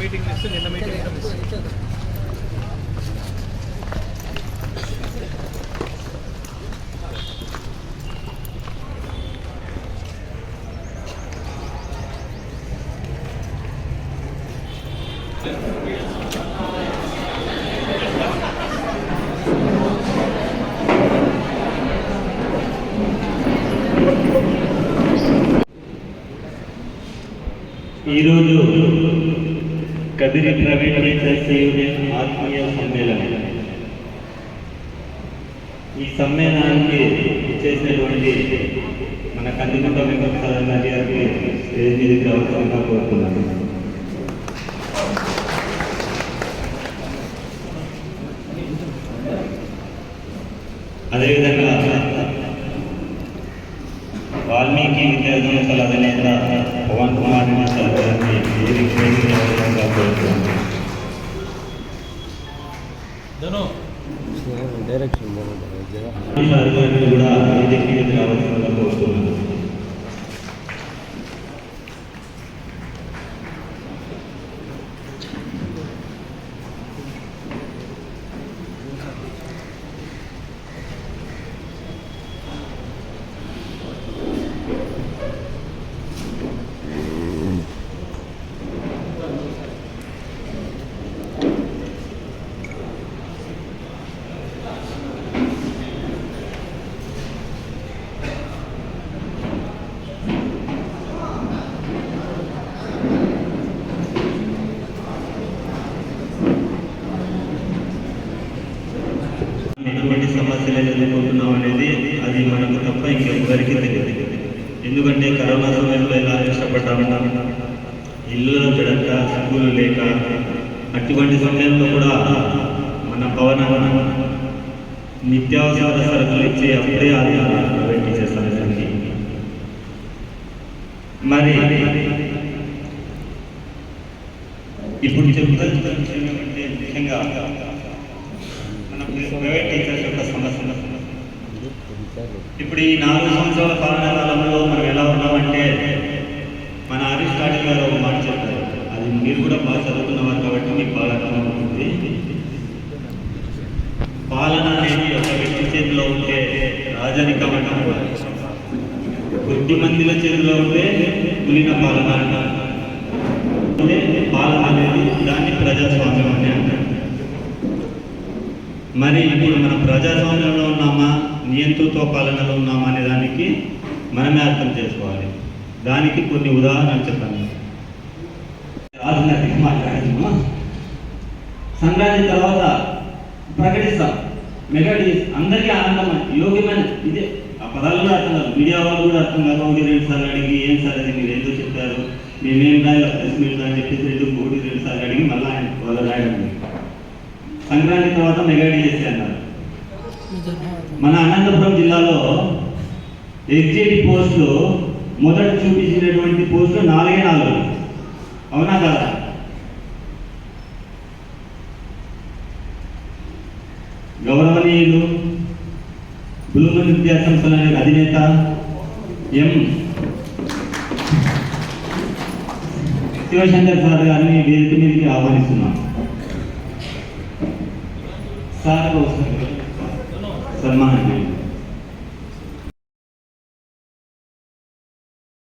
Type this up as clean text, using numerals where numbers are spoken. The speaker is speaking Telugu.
మీటింగ్ మిస్, నిన్న మీటింగ్ మిస్. ఈరోజు కదిరి ప్రైవేట్ టీచర్స్ యూనియన్ ఆత్మీయ సమ్మేళనం. ఈ సమ్మేళనానికి ఇచ్చేసినటువంటి మన కందికుంట వెంకట సార్ గారికి స్టేజ్ మీదకి అవసరంగా కోరుతున్నాను. అదేవిధంగా వాల్మీకి విద్యా సంస్థల అధినేత పవన్ కుమార్ సార్ గారిని కూడా వేదిక రావాల్సిందిగా కోరుతున్నాను. ఎటువంటి సమస్యలు ఎదుర్కొంటున్నాం అనేది అది మనకు తప్ప ఇంకెవరికి తెలియదు. ఎందుకంటే కరోనా సమయంలో ఎలా ఇష్టపడ్డామన్నా ఇల్లులో చెడక, స్కూలు లేక, అటువంటి సమయంలో కూడా మన భవనాన్ని నిత్యావసర సరుకులు ఇచ్చి అప్పుడే ప్రైవేట్ టీచర్స్ అనేసరికి మరి ఇప్పుడు చెప్తాను ముఖ్యంగా ప్రైవేట్ టీచర్స్ యొక్క సమస్య. ఇప్పుడు ఈ 4 సంవత్సరాల పాలనా కాలంలో మనం ఎలా ఉన్నామంటే, మన అరిస్టాటిల్ గారు ఒక మాట చెప్తారు, అది మీరు కూడా బాగా చదువుతున్నవారు కాబట్టి మీకు బాగా అర్థమవుతుంది. పాలన అనేది ఒక వ్యక్తి చేతిలో ఉంటే రాజరికం అంటారు, కొద్ది మందిల చేతిలో ఉంటే కులిన పాలన అంటారు. పాలన అనేది దాన్ని ప్రజాస్వామ్యం అని అంటారు. మరి ఇప్పుడు మనం ప్రజాస్వామ్యంలో ఉన్నామా, నియంతృత్వ పాలనలో ఉన్నామా అనే దానికి మనమే అర్థం చేసుకోవాలి. దానికి కొన్ని ఉదాహరణలు చెప్పాను. రాజనీతికి మాట్లాడాము. సంక్రాంతి తర్వాత ప్రకటిస్తాం, మెగా డీస్, అందరికీ ఆనందం, యోగ్యమైన ఇదే. ఆ పదాలు కూడా అర్థం కాదు, మీడియా వాళ్ళు కూడా అర్థం కాదు. 1-2 సార్లు అడిగి, ఏం సార్ అది మీరు ఎందుకు చెప్పారు, మేమేం రాయాలి ప్రెస్ మీట్ అని చెప్పేసి 1-2 సార్లు అడిగి మళ్ళీ ఆయన వాళ్ళు రాయడం. సంక్రాంతి తర్వాత మెగా డీఎస్సీ అన్నారు. మన అనంతపురం జిల్లాలో ఎగ్జిట్ పోస్టులు మొదట చూపించినటువంటి పోస్టులు 4. అవునా కదా? గౌరవనీయులు బ్లూమన్ విద్యా సంస్థల అధినేత ఎం శివశంకర్ సార్ గారిని వేదిక మీదకి ఆహ్వానిస్తున్నాం. సార్ సన్మానం.